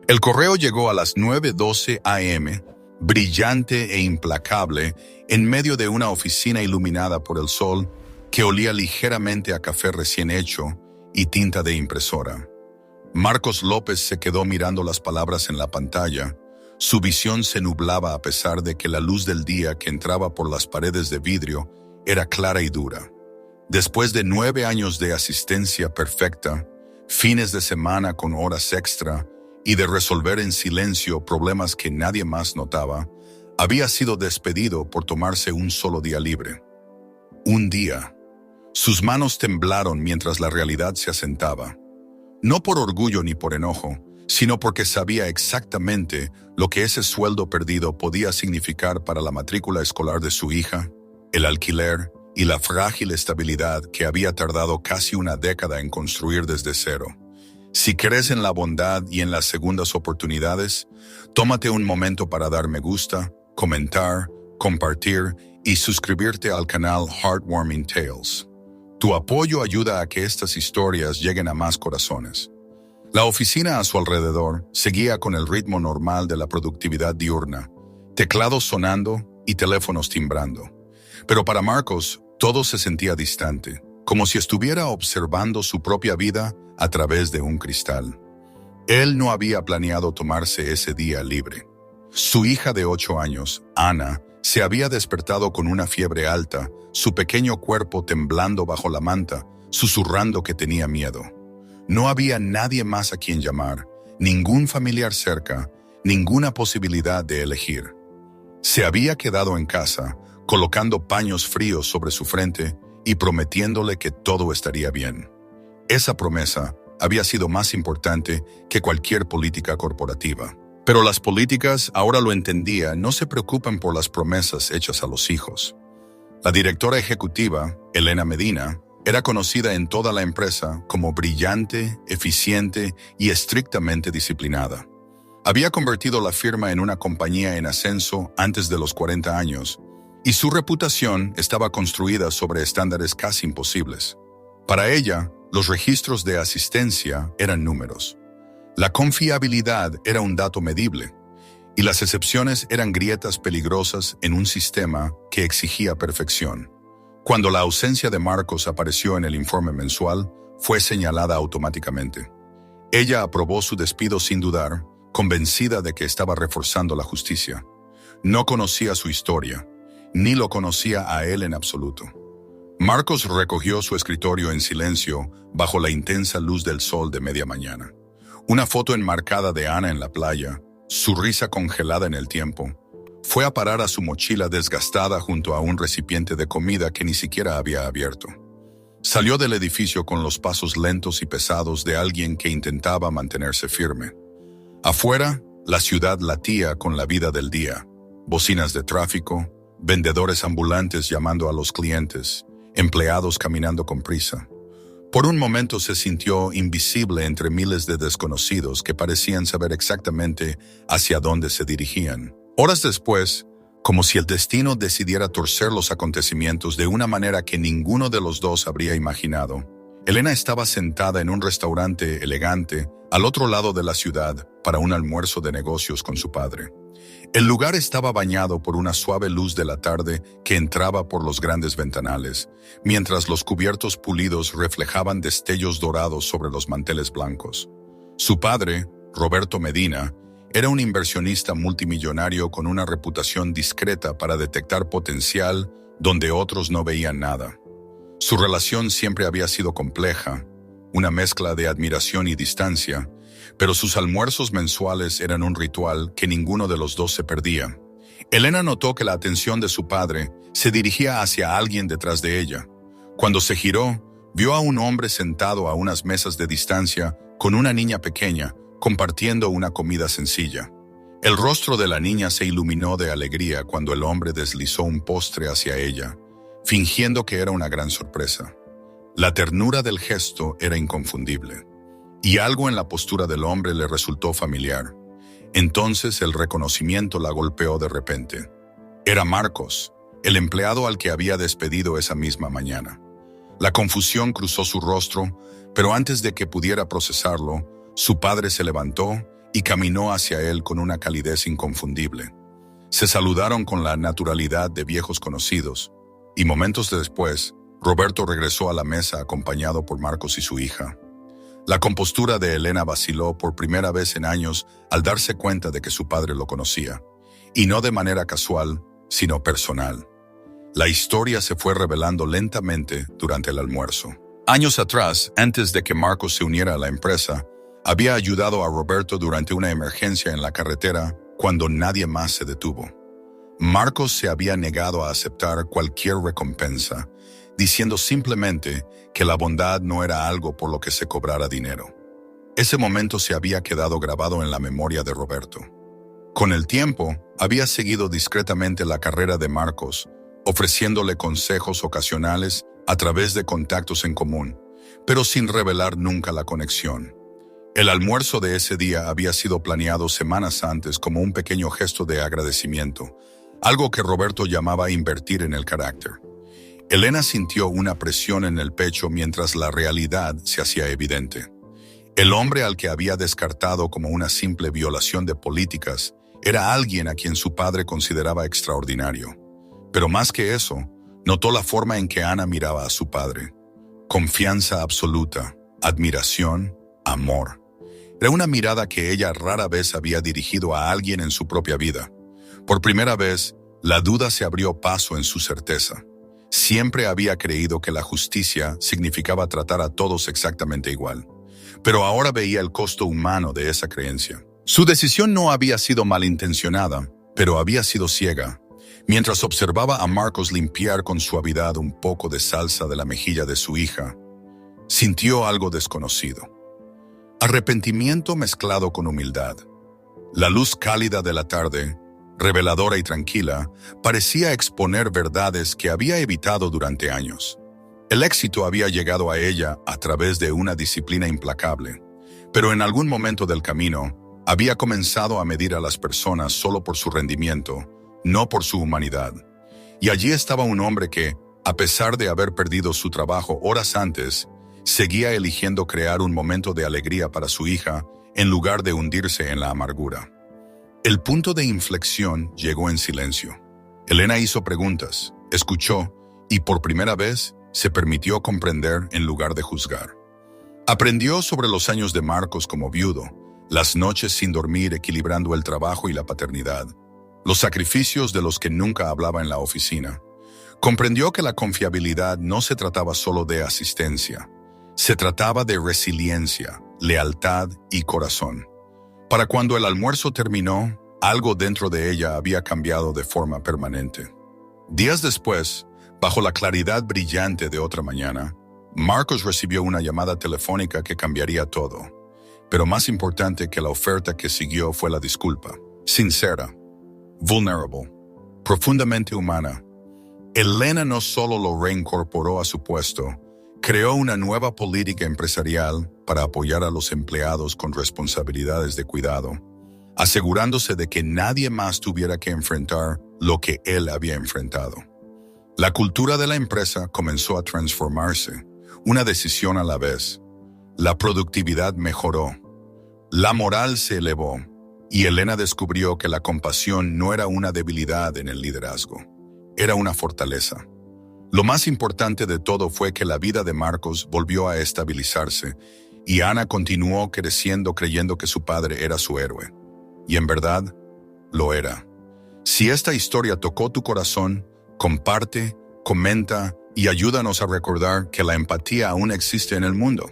El correo llegó a las 9:12 a.m., brillante e implacable, en medio de una oficina iluminada por el sol que olía ligeramente a café recién hecho y tinta de impresora. Marcos López se quedó mirando las palabras en la pantalla. Su visión se nublaba a pesar de que la luz del día que entraba por las paredes de vidrio era clara y dura. Después de 9 años de asistencia perfecta, fines de semana con horas extra y de resolver en silencio problemas que nadie más notaba, había sido despedido por tomarse un solo día libre. Un día. Sus manos temblaron mientras la realidad se asentaba. No por orgullo ni por enojo, sino porque sabía exactamente lo que ese sueldo perdido podía significar para la matrícula escolar de su hija, el alquiler y la frágil estabilidad que había tardado casi una década en construir desde cero. Si crees en la bondad y en las segundas oportunidades, tómate un momento para dar me gusta, comentar, compartir y suscribirte al canal Heartwarming Tales. Tu apoyo ayuda a que estas historias lleguen a más corazones. La oficina a su alrededor seguía con el ritmo normal de la productividad diurna, teclados sonando y teléfonos timbrando. Pero para Marcos, todo se sentía distante, como si estuviera observando su propia vida a través de un cristal. Él no había planeado tomarse ese día libre. Su hija de 8 años, Ana, se había despertado con una fiebre alta, su pequeño cuerpo temblando bajo la manta, susurrando que tenía miedo. No había nadie más a quien llamar, ningún familiar cerca, ninguna posibilidad de elegir. Se había quedado en casa, colocando paños fríos sobre su frente y prometiéndole que todo estaría bien. Esa promesa había sido más importante que cualquier política corporativa. Pero las políticas, ahora lo entendía, no se preocupan por las promesas hechas a los hijos. La directora ejecutiva, Elena Medina, era conocida en toda la empresa como brillante, eficiente y estrictamente disciplinada. Había convertido la firma en una compañía en ascenso antes de los 40 años, y su reputación estaba construida sobre estándares casi imposibles. Para ella, los registros de asistencia eran números. La confiabilidad era un dato medible, y las excepciones eran grietas peligrosas en un sistema que exigía perfección. Cuando la ausencia de Marcos apareció en el informe mensual, fue señalada automáticamente. Ella aprobó su despido sin dudar, convencida de que estaba reforzando la justicia. No conocía su historia, ni lo conocía a él en absoluto. Marcos recogió su escritorio en silencio bajo la intensa luz del sol de media mañana. Una foto enmarcada de Ana en la playa, su risa congelada en el tiempo, fue a parar a su mochila desgastada junto a un recipiente de comida que ni siquiera había abierto. Salió del edificio con los pasos lentos y pesados de alguien que intentaba mantenerse firme. Afuera, la ciudad latía con la vida del día. Bocinas de tráfico, vendedores ambulantes llamando a los clientes, empleados caminando con prisa. Por un momento se sintió invisible entre miles de desconocidos que parecían saber exactamente hacia dónde se dirigían. Horas después, como si el destino decidiera torcer los acontecimientos de una manera que ninguno de los dos habría imaginado, Elena estaba sentada en un restaurante elegante al otro lado de la ciudad para un almuerzo de negocios con su padre. El lugar estaba bañado por una suave luz de la tarde que entraba por los grandes ventanales, mientras los cubiertos pulidos reflejaban destellos dorados sobre los manteles blancos. Su padre, Roberto Medina, era un inversionista multimillonario con una reputación discreta para detectar potencial donde otros no veían nada. Su relación siempre había sido compleja, una mezcla de admiración y distancia, pero sus almuerzos mensuales eran un ritual que ninguno de los dos se perdía. Elena notó que la atención de su padre se dirigía hacia alguien detrás de ella. Cuando se giró, vio a un hombre sentado a unas mesas de distancia con una niña pequeña, compartiendo una comida sencilla. El rostro de la niña se iluminó de alegría cuando el hombre deslizó un postre hacia ella, fingiendo que era una gran sorpresa. La ternura del gesto era inconfundible, y algo en la postura del hombre le resultó familiar. Entonces el reconocimiento la golpeó de repente. Era Marcos, el empleado al que había despedido esa misma mañana. La confusión cruzó su rostro, pero antes de que pudiera procesarlo, su padre se levantó y caminó hacia él con una calidez inconfundible. Se saludaron con la naturalidad de viejos conocidos, y momentos después, Roberto regresó a la mesa acompañado por Marcos y su hija. La compostura de Elena vaciló por primera vez en años al darse cuenta de que su padre lo conocía, y no de manera casual, sino personal. La historia se fue revelando lentamente durante el almuerzo. Años atrás, antes de que Marcos se uniera a la empresa, había ayudado a Roberto durante una emergencia en la carretera cuando nadie más se detuvo. Marcos se había negado a aceptar cualquier recompensa, diciendo simplemente que la bondad no era algo por lo que se cobrara dinero. Ese momento se había quedado grabado en la memoria de Roberto. Con el tiempo, había seguido discretamente la carrera de Marcos, ofreciéndole consejos ocasionales a través de contactos en común, pero sin revelar nunca la conexión. El almuerzo de ese día había sido planeado semanas antes como un pequeño gesto de agradecimiento, algo que Roberto llamaba invertir en el carácter. Elena sintió una presión en el pecho mientras la realidad se hacía evidente. El hombre al que había descartado como una simple violación de políticas era alguien a quien su padre consideraba extraordinario. Pero más que eso, notó la forma en que Ana miraba a su padre. Confianza absoluta, admiración, amor. Era una mirada que ella rara vez había dirigido a alguien en su propia vida. Por primera vez, la duda se abrió paso en su certeza. Siempre había creído que la justicia significaba tratar a todos exactamente igual, pero ahora veía el costo humano de esa creencia. Su decisión no había sido malintencionada, pero había sido ciega. Mientras observaba a Marcos limpiar con suavidad un poco de salsa de la mejilla de su hija, sintió algo desconocido. Arrepentimiento mezclado con humildad. La luz cálida de la tarde, reveladora y tranquila, parecía exponer verdades que había evitado durante años. El éxito había llegado a ella a través de una disciplina implacable, pero en algún momento del camino había comenzado a medir a las personas solo por su rendimiento, no por su humanidad. Y allí estaba un hombre que, a pesar de haber perdido su trabajo horas antes, seguía eligiendo crear un momento de alegría para su hija en lugar de hundirse en la amargura. El punto de inflexión llegó en silencio. Elena hizo preguntas, escuchó y por primera vez se permitió comprender en lugar de juzgar. Aprendió sobre los años de Marcos como viudo, las noches sin dormir equilibrando el trabajo y la paternidad, los sacrificios de los que nunca hablaba en la oficina. Comprendió que la confiabilidad no se trataba solo de asistencia, se trataba de resiliencia, lealtad y corazón. Para cuando el almuerzo terminó, algo dentro de ella había cambiado de forma permanente. Días después, bajo la claridad brillante de otra mañana, Marcos recibió una llamada telefónica que cambiaría todo. Pero más importante que la oferta que siguió fue la disculpa. Sincera, vulnerable, profundamente humana. Elena no solo lo reincorporó a su puesto, creó una nueva política empresarial para apoyar a los empleados con responsabilidades de cuidado, asegurándose de que nadie más tuviera que enfrentar lo que él había enfrentado. La cultura de la empresa comenzó a transformarse, una decisión a la vez. La productividad mejoró, la moral se elevó, y Elena descubrió que la compasión no era una debilidad en el liderazgo, era una fortaleza. Lo más importante de todo fue que la vida de Marcos volvió a estabilizarse y Ana continuó creciendo creyendo que su padre era su héroe. Y en verdad, lo era. Si esta historia tocó tu corazón, comparte, comenta y ayúdanos a recordar que la empatía aún existe en el mundo.